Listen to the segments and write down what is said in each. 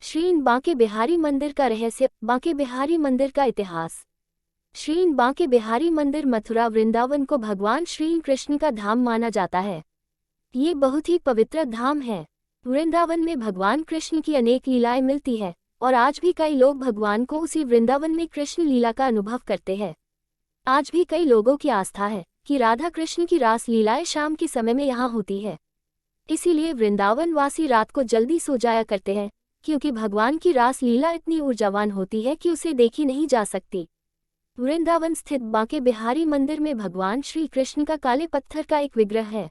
श्री बांके बिहारी मंदिर का रहस्य, बांके बिहारी मंदिर का इतिहास। श्री बांके बिहारी मंदिर मथुरा वृंदावन को भगवान श्री कृष्ण का धाम माना जाता है। ये बहुत ही पवित्र धाम है। वृंदावन में भगवान कृष्ण की अनेक लीलाएं मिलती है और आज भी कई लोग भगवान को उसी वृंदावन में कृष्ण लीला का अनुभव करते हैं। आज भी कई लोगों की आस्था है कि राधा कृष्ण की रास लीलाएं शाम के समय में यहाँ होती है। इसीलिए वृंदावन वासी रात को जल्दी सो जाया करते हैं, क्योंकि भगवान की रास लीला इतनी ऊर्जावान होती है कि उसे देखी नहीं जा सकती। वृंदावन स्थित बांके बिहारी मंदिर में भगवान श्री कृष्ण का काले पत्थर का एक विग्रह है।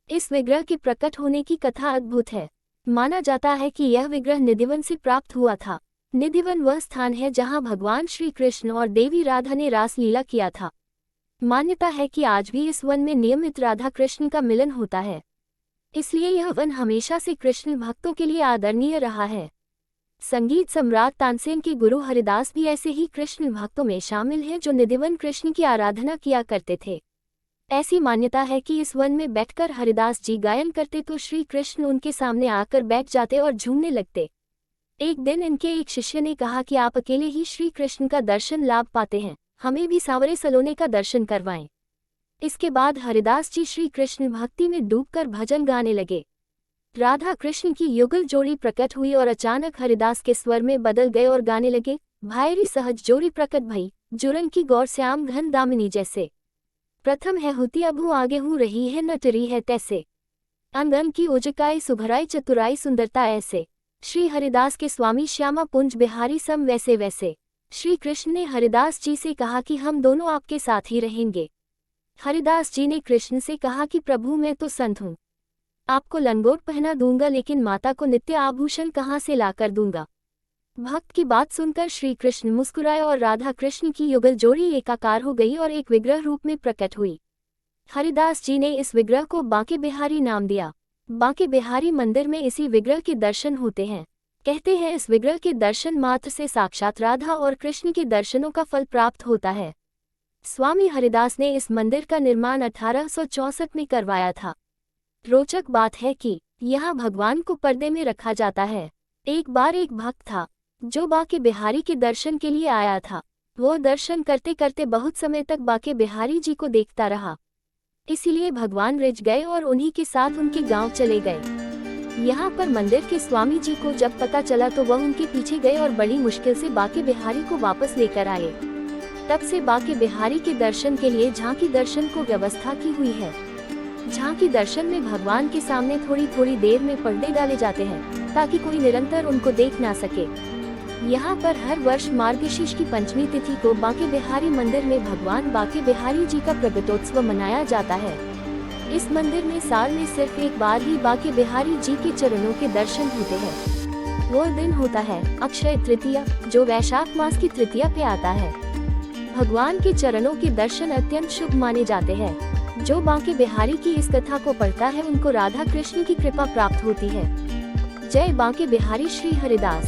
इस विग्रह के प्रकट होने की कथा अद्भुत है। माना जाता है कि यह विग्रह निधिवन से प्राप्त हुआ था। निधिवन वह स्थान है जहां भगवान श्री कृष्ण और देवी राधा ने रास लीला किया था। मान्यता है कि आज भी इस वन में नियमित राधा कृष्ण का मिलन होता है, इसलिए यह वन हमेशा से कृष्ण भक्तों के लिए आदरणीय रहा है। संगीत सम्राट तानसेन के गुरु हरिदास भी ऐसे ही कृष्ण भक्तों में शामिल हैं जो निधिवन कृष्ण की आराधना किया करते थे। ऐसी मान्यता है कि इस वन में बैठकर हरिदास जी गायन करते तो श्री कृष्ण उनके सामने आकर बैठ जाते और झूमने लगते। एक दिन इनके एक शिष्य ने कहा कि आप अकेले ही श्री कृष्ण का दर्शन लाभ पाते हैं, हमें भी सांवरे सलोने का दर्शन करवाएं। इसके बाद हरिदास जी श्री कृष्ण भक्ति में डूबकर भजन गाने लगे। राधा कृष्ण की युगल जोड़ी प्रकट हुई और अचानक हरिदास के स्वर में बदल गए और गाने लगे, भायरी सहज जोड़ी प्रकट भई, जुरन की गौर श्याम घन दामिनी जैसे। प्रथम है होती अभू आगे हूँ रही है नटरी है तैसे। अंगन की उजकाई सुभराई चतुराई सुंदरता ऐसे। श्री हरिदास के स्वामी श्यामा पुंज बिहारी सम वैसे वैसे। श्री कृष्ण ने हरिदास जी से कहा कि हम दोनों आपके साथ ही रहेंगे। हरिदास जी ने कृष्ण से कहा कि प्रभु मैं तो संत हूँ, आपको लंगोट पहना दूंगा, लेकिन माता को नित्य आभूषण कहाँ से लाकर दूंगा। भक्त की बात सुनकर श्री कृष्ण मुस्कुराए और राधा कृष्ण की युगल जोड़ी एकाकार हो गई और एक विग्रह रूप में प्रकट हुई। हरिदास जी ने इस विग्रह को बांके बिहारी नाम दिया। बांके बिहारी मंदिर में इसी विग्रह के दर्शन होते हैं। कहते हैं इस विग्रह के दर्शन मात्र से साक्षात राधा और कृष्ण के दर्शनों का फल प्राप्त होता है। स्वामी हरिदास ने इस मंदिर का निर्माण 1864 में करवाया था। रोचक बात है कि यहाँ भगवान को पर्दे में रखा जाता है। एक बार एक भक्त था जो बांके बिहारी के दर्शन के लिए आया था। वो दर्शन करते करते बहुत समय तक बांके बिहारी जी को देखता रहा। इसीलिए भगवान रिझ गए और उन्हीं के साथ उनके गांव चले गए। यहाँ पर मंदिर के स्वामी जी को जब पता चला तो वह उनके पीछे गए और बड़ी मुश्किल से बांके बिहारी को वापस लेकर आए। तब से बांके बिहारी के दर्शन के लिए झांकी दर्शन को व्यवस्था की हुई है। झांकी दर्शन में भगवान के सामने थोड़ी थोड़ी देर में पर्दे डाले जाते हैं ताकि कोई निरंतर उनको देख ना सके। यहाँ पर हर वर्ष मार्गशीर्ष की पंचमी तिथि को बांके बिहारी मंदिर में भगवान बांके बिहारी जी का प्रगटोत्सव मनाया जाता है। इस मंदिर में साल में सिर्फ एक बार ही बांके बिहारी जी के चरणों के दर्शन होते हैं। वो दिन होता है अक्षय तृतीया, जो वैशाख मास की तृतीया पे आता है। भगवान के चरणों के दर्शन अत्यंत शुभ माने जाते हैं। जो बांके बिहारी की इस कथा को पढ़ता है उनको राधा कृष्ण की कृपा प्राप्त होती है। जय बांके बिहारी श्री हरिदास।